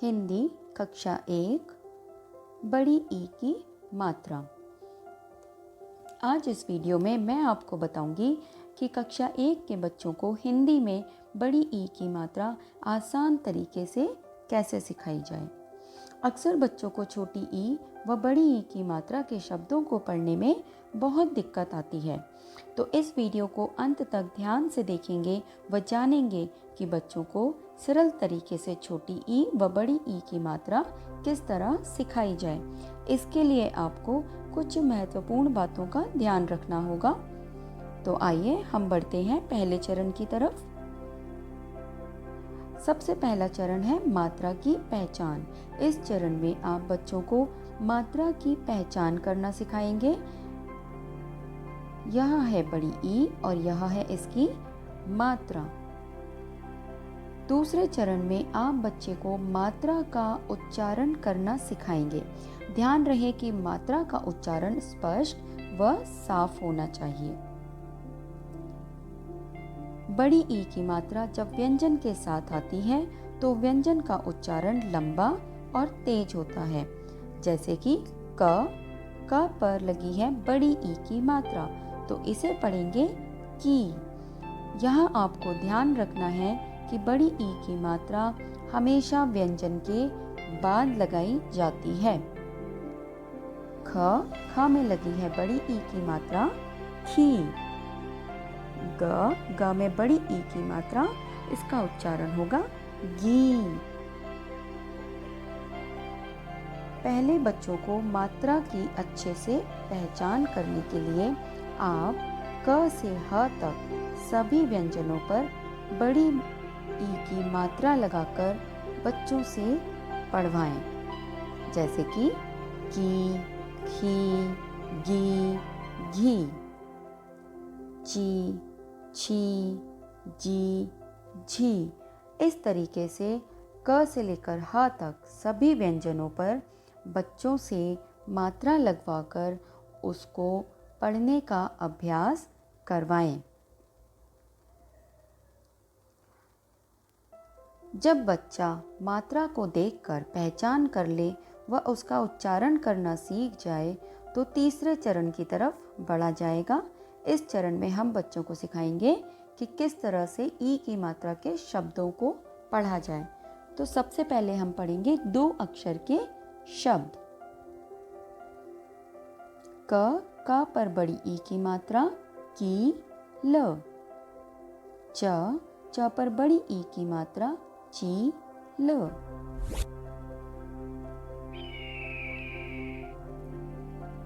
हिंदी कक्षा 1 बड़ी ई की मात्रा। आज इस वीडियो में मैं आपको बताऊंगी कि कक्षा 1 के बच्चों को हिंदी में बड़ी ई की मात्रा आसान तरीके से कैसे सिखाई जाए। अक्सर बच्चों को छोटी ई व बड़ी ई की मात्रा के शब्दों को पढ़ने में बहुत दिक्कत आती है, तो इस वीडियो को अंत तक ध्यान से देखेंगे व जानेंगे कि बच्चों को सरल तरीके से छोटी ई व बड़ी ई की मात्रा किस तरह सिखाई जाए। इसके लिए आपको कुछ महत्वपूर्ण बातों का ध्यान रखना होगा। तो आइए हम बढ़ते हैं पहले चरण की तरफ। सबसे पहला चरण है मात्रा की पहचान। इस चरण में आप बच्चों को मात्रा की पहचान करना सिखाएंगे। यह है बड़ी ई और यह है इसकी मात्रा। दूसरे चरण में आप बच्चे को मात्रा का उच्चारण करना सिखाएंगे। ध्यान रहे कि मात्रा का उच्चारण स्पष्ट व साफ होना चाहिए। बड़ी ई की मात्रा जब व्यंजन के साथ आती है तो व्यंजन का उच्चारण लंबा और तेज होता है, जैसे कि क पर लगी है बड़ी ई की मात्रा, तो इसे पढ़ेंगे की। यहाँ आपको ध्यान रखना है कि बड़ी ई की मात्रा हमेशा व्यंजन के बाद लगाई जाती है। ख में लगी है बड़ी ई की मात्रा खी। ग में बड़ी ई की मात्रा, इसका उच्चारण होगा गी। पहले बच्चों को मात्रा की अच्छे से पहचान करने के लिए आप क से ह तक सभी व्यंजनों पर बड़ी ई की मात्रा लगाकर बच्चों से पढ़वाएं, जैसे कि की, खी, गी, घी, ची, छी, जी, झी। इस तरीके से क से लेकर ह तक सभी व्यंजनों पर बच्चों से मात्रा लगवाकर उसको पढ़ने का अभ्यास करवाएं। जब बच्चा मात्रा को देखकर पहचान कर ले व उसका उच्चारण करना सीख जाए तो तीसरे चरण की तरफ बढ़ा जाएगा। इस चरण में हम बच्चों को सिखाएंगे कि किस तरह से ई की मात्रा के शब्दों को पढ़ा जाए। तो सबसे पहले हम पढ़ेंगे 2 अक्षर के शब्द। क पर बड़ी ई की मात्रा की, ल। च पर बड़ी ई की मात्रा ची, ल।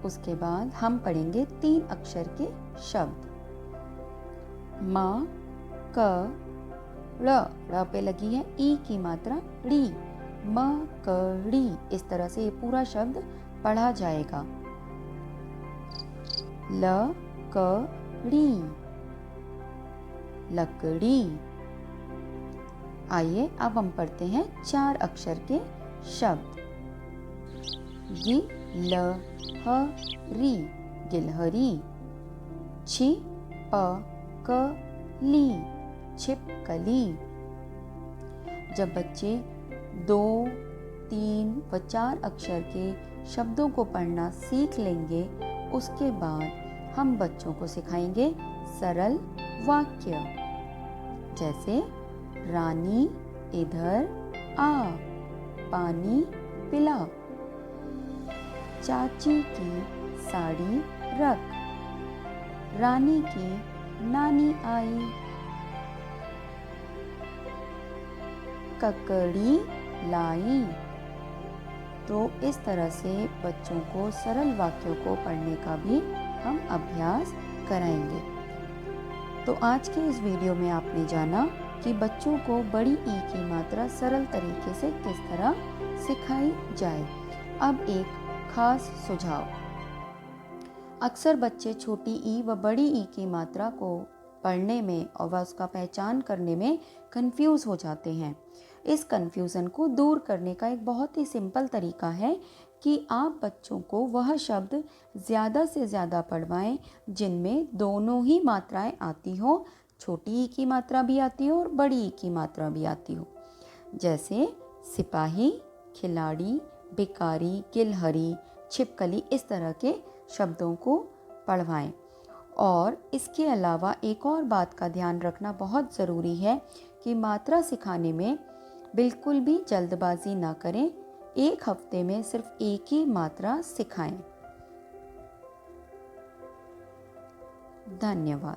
उसके बाद हम पढ़ेंगे 3 अक्षर के शब्द। म, क, ड़ पे लगी है ई की मात्रा ड़ी, मकड़ी। इस तरह से ये पूरा शब्द पढ़ा जाएगा। लकड़ी, लकड़ी। आइए अब हम पढ़ते हैं 4 अक्षर के शब्द। गिलहरी, गिलहरी। छिपकली, छिपकली। जब बच्चे 2, 3 व 4 अक्षर के शब्दों को पढ़ना सीख लेंगे, उसके बाद हम बच्चों को सिखाएंगे सरल वाक्य, जैसे रानी इधर आ, पानी पिला। चाची की साड़ी रख, रानी की नानी आई। ककड़ी लाई। तो इस तरह से बच्चों को सरल वाक्यों को पढ़ने का भी हम अभ्यास कराएंगे। तो आज के इस वीडियो में आपने जाना कि बच्चों को बड़ी ई की मात्रा सरल तरीके से किस तरह सिखाई जाए। अब एक खास सुझाव। अक्सर बच्चे छोटी ई व बड़ी ई की मात्रा को पढ़ने में और वह उसका पहचान करने में कंफ्यूज हो जाते हैं। इस कंफ्यूजन को दूर करने का एक बहुत ही सिंपल तरीका है कि आप बच्चों को वह शब्द ज़्यादा से ज़्यादा पढ़वाएं जिनमें दोनों ही मात्राएं आती हो, छोटी ई की मात्रा भी आती हो और बड़ी ई की मात्रा भी आती हो, जैसे सिपाही खिलाड़ी, भिखारी, गिलहरी, छिपकली इस तरह के शब्दों को पढ़वाएं। और इसके अलावा एक और बात का ध्यान रखना बहुत ज़रूरी है कि मात्रा सिखाने में बिल्कुल भी जल्दबाजी ना करें। एक हफ्ते में सिर्फ एक ही मात्रा सिखाएं। धन्यवाद।